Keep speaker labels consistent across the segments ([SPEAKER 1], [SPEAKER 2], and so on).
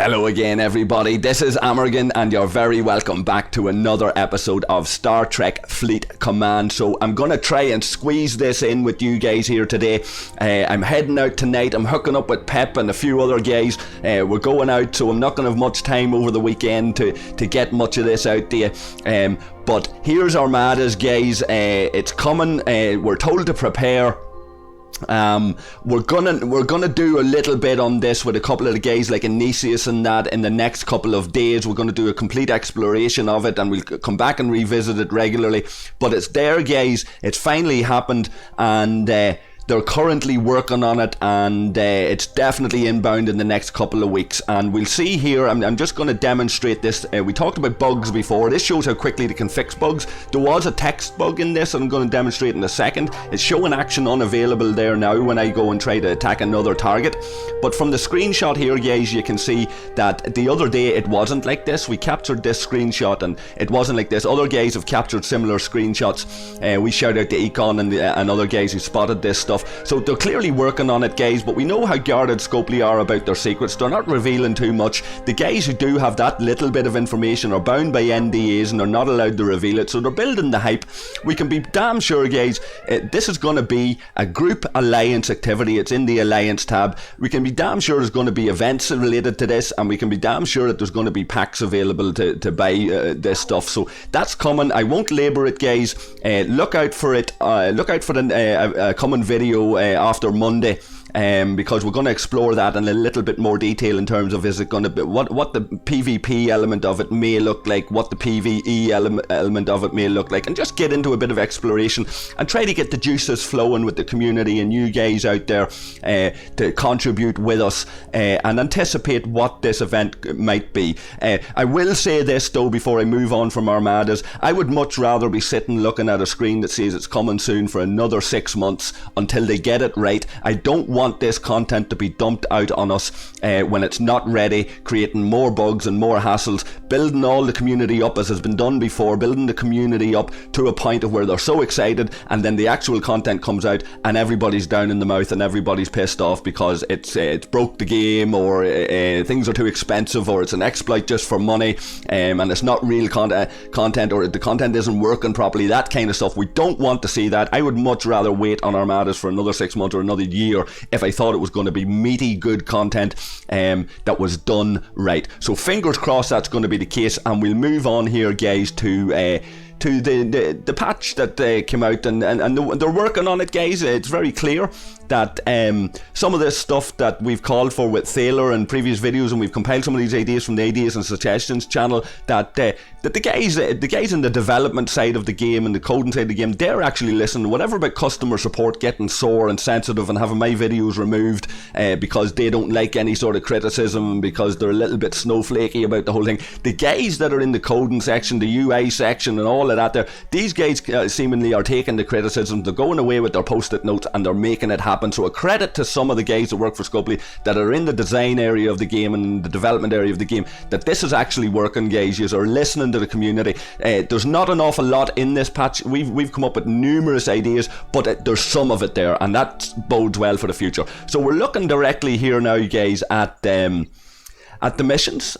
[SPEAKER 1] Hello again, everybody. This is Amergan, and you're very welcome back to another episode of Star Trek Fleet Command. So I'm going to try and squeeze this in with you guys here today. I'm heading out tonight. I'm hooking up with Pep and a few other guys. We're going out, so I'm not going to have much time over the weekend to get much of this out there. But here's Armada's, guys. It's coming. We're told to prepare. We're gonna do a little bit on this with a couple of the guys like Anisius and that in the next couple of days. We're gonna do a complete exploration of it, and we'll come back and revisit it regularly. But it's there, guys. It's finally happened, and they're currently working on it, and it's definitely inbound in the next couple of weeks. And we'll see here, I'm just going to demonstrate this. We talked about bugs before. This shows how quickly they can fix bugs. There was a text bug in this, and I'm going to demonstrate in a second. It's showing action unavailable there now when I go and try to attack another target. But from the screenshot here, guys, you can see that the other day it wasn't like this. We captured this screenshot and it wasn't like this. Other guys have captured similar screenshots. We shout out to Econ and other guys who spotted this stuff. So they're clearly working on it, guys, but we know how guarded Scopely are about their secrets. They're not revealing too much. The guys who do have that little bit of information are bound by NDAs and they're not allowed to reveal it, so they're building the hype. We can be damn sure, guys, this is going to be a group alliance activity. It's in the alliance tab. We can be damn sure there's going to be events related to this, and we can be damn sure that there's going to be packs available to buy this stuff. So that's coming. I won't labour it, guys. Look out for it. Look out for the coming video after Monday, because we're going to explore that in a little bit more detail in terms of is it going to be what the PvP element of it may look like, what the PvE element of it may look like, and just get into a bit of exploration and try to get the juices flowing with the community and you guys out there to contribute with us and anticipate what this event might be. I will say this though before I move on from Armadas. I would much rather be sitting looking at a screen that says it's coming soon for another 6 months until they get it right. I don't want this content to be dumped out on us when it's not ready, creating more bugs and more hassles, building all the community up as has been done before, building the community up to a point of where they're so excited, and then the actual content comes out and everybody's down in the mouth and everybody's pissed off because it's broke the game, or things are too expensive, or it's an exploit just for money, and it's not real content, or the content isn't working properly, that kind of stuff. We don't want to see that. I would much rather wait on Armadas for another 6 months or another year if I thought it was going to be meaty, good content that was done right. So fingers crossed that's going to be the case, and we'll move on here, guys, to the patch that came out, and they're working on it, guys. It's very clear that some of this stuff that we've called for with Thaylor in previous videos, and we've compiled some of these ideas from the Ideas and Suggestions channel, that the guys in the development side of the game and the coding side of the game, they're actually listening. Whatever about customer support getting sore and sensitive and having my videos removed because they don't like any sort of criticism, because they're a little bit snowflakey about the whole thing. The guys that are in the coding section, the UI section and all of that there, these guys seemingly are taking the criticism, they're going away with their post-it notes and they're making it happen. So a credit to some of the guys that work for Scopely that are in the design area of the game and the development area of the game, that this is actually working, guys. You are listening to the community. There's not an awful lot in this patch. We've come up with numerous ideas, but there's some of it there, and that bodes well for the future. So we're looking directly here now, guys, at the missions.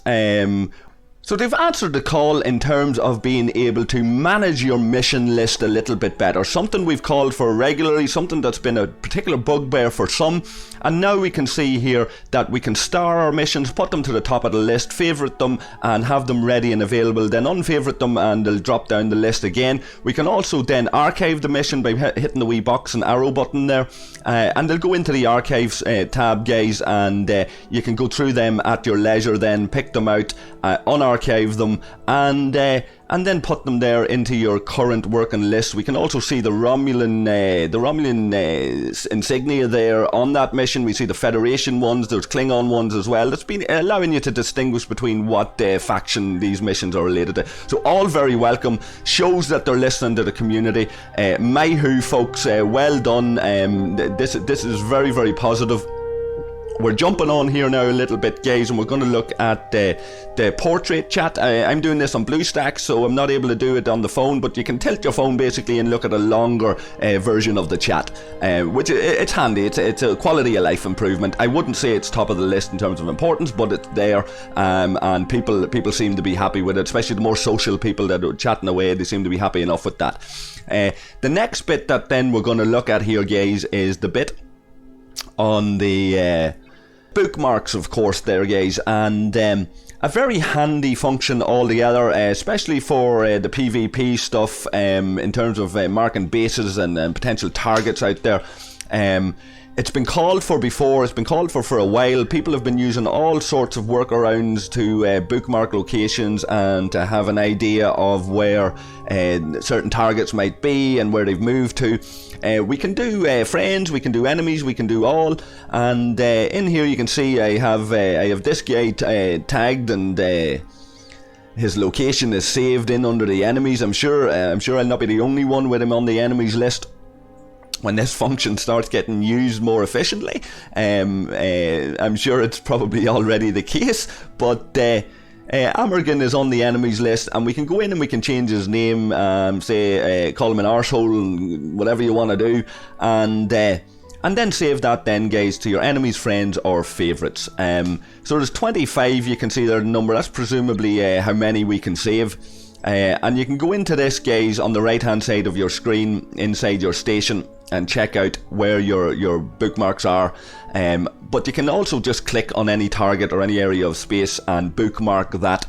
[SPEAKER 1] So they've answered the call in terms of being able to manage your mission list a little bit better. Something we've called for regularly, something that's been a particular bugbear for some. And now we can see here that we can star our missions, put them to the top of the list, favourite them and have them ready and available, then unfavourite them and they'll drop down the list again. We can also then archive the mission by hitting the wee box and arrow button there, and they'll go into the archives tab, guys, and you can go through them at your leisure, then pick them out, unarchive them, and then put them there into your current working list. We can also see the Romulan insignia there on that mission. We see the Federation ones, there's Klingon ones as well. That's been allowing you to distinguish between what faction these missions are related to. So all very welcome, shows that they're listening to the community. My-hoo, folks, well done. This is very, very positive. we're jumping on here now a little bit, guys, and we're going to look at the portrait chat. I'm doing this on BlueStacks, so I'm not able to do it on the phone, but you can tilt your phone basically and look at a longer version of the chat, which it's handy. It's a quality of life improvement. I wouldn't say it's top of the list in terms of importance, but it's there, and people seem to be happy with it, especially the more social people that are chatting away. They seem to be happy enough with that. The next bit that then we're going to look at here, guys, is the bit on the bookmarks, of course, there, guys, and a very handy function altogether, especially for the PvP stuff, in terms of marking bases and potential targets out there. It's been called for before, it's been called for a while. People have been using all sorts of workarounds to bookmark locations and to have an idea of where certain targets might be and where they've moved to. We can do friends, we can do enemies, we can do all, and in here you can see I have this guy tagged, and his location is saved in under the enemies. I'm sure I'll not be the only one with him on the enemies list when this function starts getting used more efficiently. I'm sure it's probably already the case, but Amergan is on the enemies list, and we can go in and we can change his name, say call him an arsehole and whatever you want to do, and then save that then, guys, to your enemies, friends, or favourites. So there's 25, you can see there the number, that's presumably how many we can save. And you can go into this, guys, on the right hand side of your screen inside your station and check out where your bookmarks are, but you can also just click on any target or any area of space and bookmark that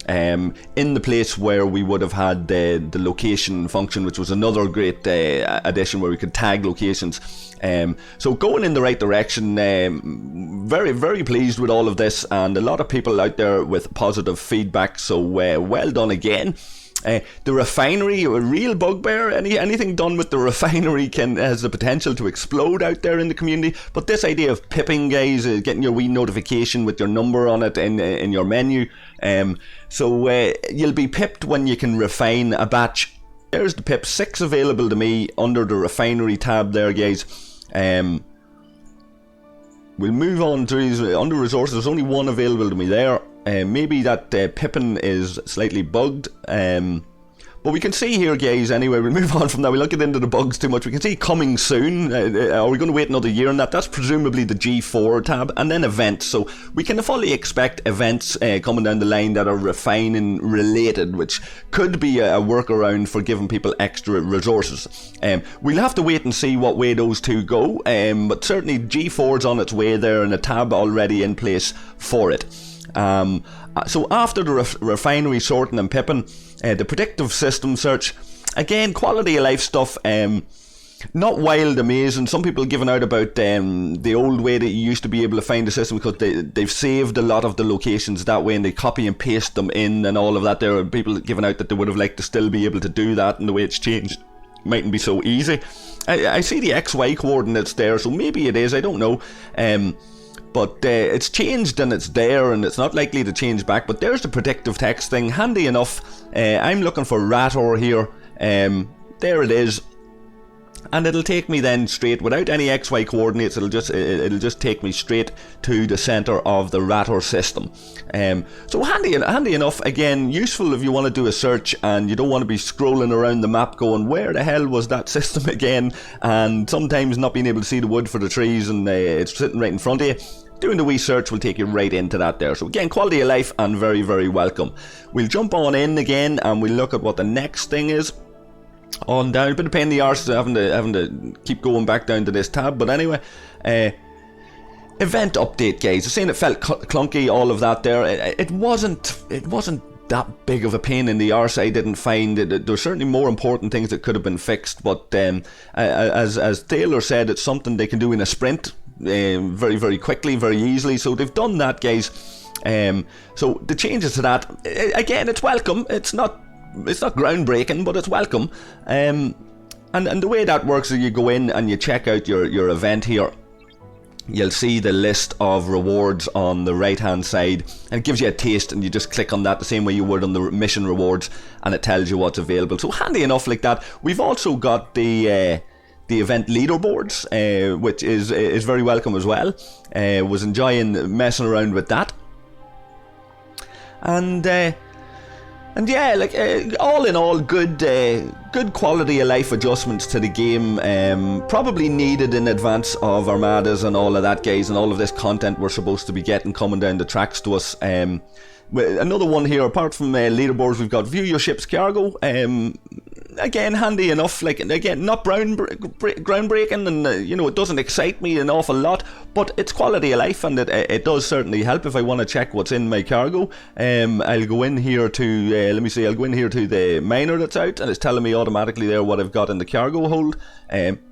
[SPEAKER 1] in the place where we would have had the location function, which was another great addition where we could tag locations. So going in the right direction. Very, very pleased with all of this, and a lot of people out there with positive feedback, so well done again. The refinery, a real bugbear. Anything done with the refinery has the potential to explode out there in the community. But this idea of pipping, guys, getting your wee notification with your number on it in your menu. So you'll be pipped when you can refine a batch. There's the pip, 6 available to me under the refinery tab there, guys. We'll move on to these under resources. There's only 1 available to me there. Maybe that pippin is slightly bugged. But we can see here, guys, anyway, we'll move on from that. We won't get into the bugs too much. We can see coming soon. Are we going to wait another year on that? That's presumably the G4 tab. And then events. So we can fully expect events coming down the line that are refining related, which could be a workaround for giving people extra resources. We'll have to wait and see what way those two go. But certainly G4's on its way there, and a tab already in place for it. So after the refinery sorting and pipping, the predictive system search, again, quality of life stuff, not wild amazing. Some people giving out about the old way that you used to be able to find the system, because they've saved a lot of the locations that way and they copy and paste them in and all of that. There are people giving out that they would have liked to still be able to do that, and the way it's changed mightn't be so easy. I see the XY coordinates there, so maybe it is, I don't know. But it's changed and it's there, and it's not likely to change back. But there's the predictive text thing, handy enough. I'm looking for Rator here. There it is, and it'll take me then straight, without any XY coordinates. It'll just take me straight to the center of the Rator system. So handy enough. Again, useful if you want to do a search and you don't want to be scrolling around the map going, where the hell was that system again? And sometimes not being able to see the wood for the trees, and it's sitting right in front of you. Doing the wee search will take you right into that there. So again, quality of life and very, very welcome. We'll jump on in again and we'll look at what the next thing is. On down, a bit of pain in the arse having to keep going back down to this tab. But anyway, event update, guys. I was saying it felt clunky, all of that there. It wasn't that big of a pain in the arse. I didn't find it. There's certainly more important things that could have been fixed. But as Thaylor said, it's something they can do in a sprint. Very, very quickly, very easily. So they've done that, guys. So the changes to that, again, it's welcome. It's not groundbreaking, but it's welcome. And the way that works is you go in and you check out your event here. You'll see the list of rewards on the right hand side, and it gives you a taste, and you just click on that the same way you would on the mission rewards, and it tells you what's available. So handy enough like that. We've also got the the event Leaderboards, which is very welcome as well. Was enjoying messing around with that. And yeah, like all in all, good quality of life adjustments to the game. Probably needed in advance of Armadas and all of that, guys, and all of this content we're supposed to be getting coming down the tracks to us. Another one here, apart from Leaderboards, we've got View Your Ship's Cargo. Again, handy enough. Like, again, not groundbreaking, and you know, it doesn't excite me an awful lot, but it's quality of life, and it does certainly help if I want to check what's in my cargo. I'll go in here to let me see. I'll go in here to the miner that's out, and it's telling me automatically there what I've got in the cargo hold.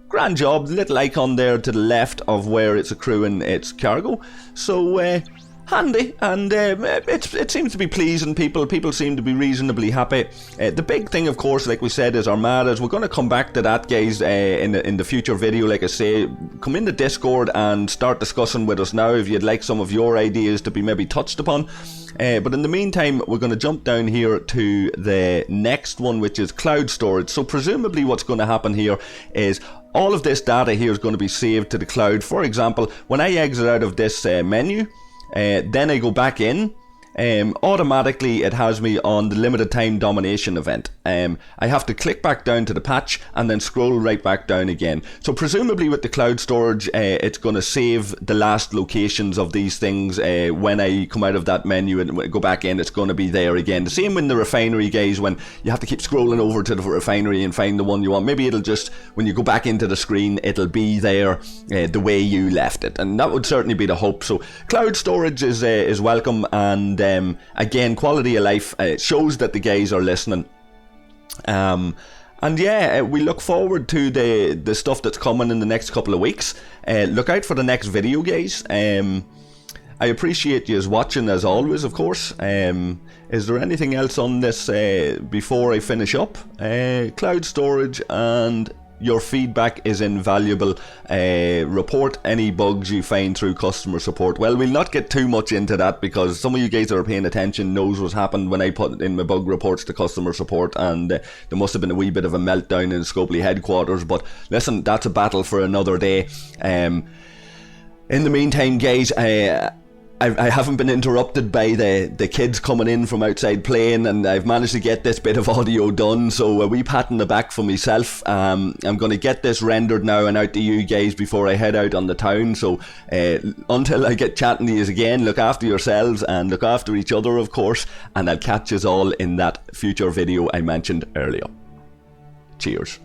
[SPEAKER 1] Grand job. Little icon there to the left of where it's accruing its cargo. So handy, and it seems to be pleasing people. People seem to be reasonably happy. The big thing, of course, like we said, is Armadas. We're going to come back to that, guys, in the future video. Like I say, come into Discord and start discussing with us now if you'd like some of your ideas to be maybe touched upon. But in the meantime, we're going to jump down here to the next one, which is cloud storage. So presumably what's going to happen here is all of this data here is going to be saved to the cloud. For example, when I exit out of this menu, then I go back in, automatically it has me on the limited time domination event. I have to click back down to the patch and then scroll right back down again. So presumably with the cloud storage, it's going to save the last locations of these things. When I come out of that menu and go back in, it's going to be there again. The same in the refinery, guys, when you have to keep scrolling over to the refinery and find the one you want. Maybe it'll just, when you go back into the screen, it'll be there the way you left it, and that would certainly be the hope. So cloud storage is welcome, and again, quality of life. It shows that the guys are listening. And yeah, we look forward to the stuff that's coming in the next couple of weeks. Look out for the next video, guys. I appreciate you watching as always, of course. Is there anything else on this before I finish up? Cloud storage, and your feedback is invaluable. Report any bugs you find through customer support. Well, we'll not get too much into that, because some of you guys that are paying attention knows what's happened when I put in my bug reports to customer support, and there must have been a wee bit of a meltdown in Scopely headquarters. But listen, that's a battle for another day. In the meantime, guys, I haven't been interrupted by the kids coming in from outside playing, and I've managed to get this bit of audio done, so a wee pat on the back for myself. I'm going to get this rendered now and out to you guys before I head out on the town. So until I get chatting to you again, look after yourselves and look after each other, of course, and I'll catch us all in that future video I mentioned earlier. Cheers.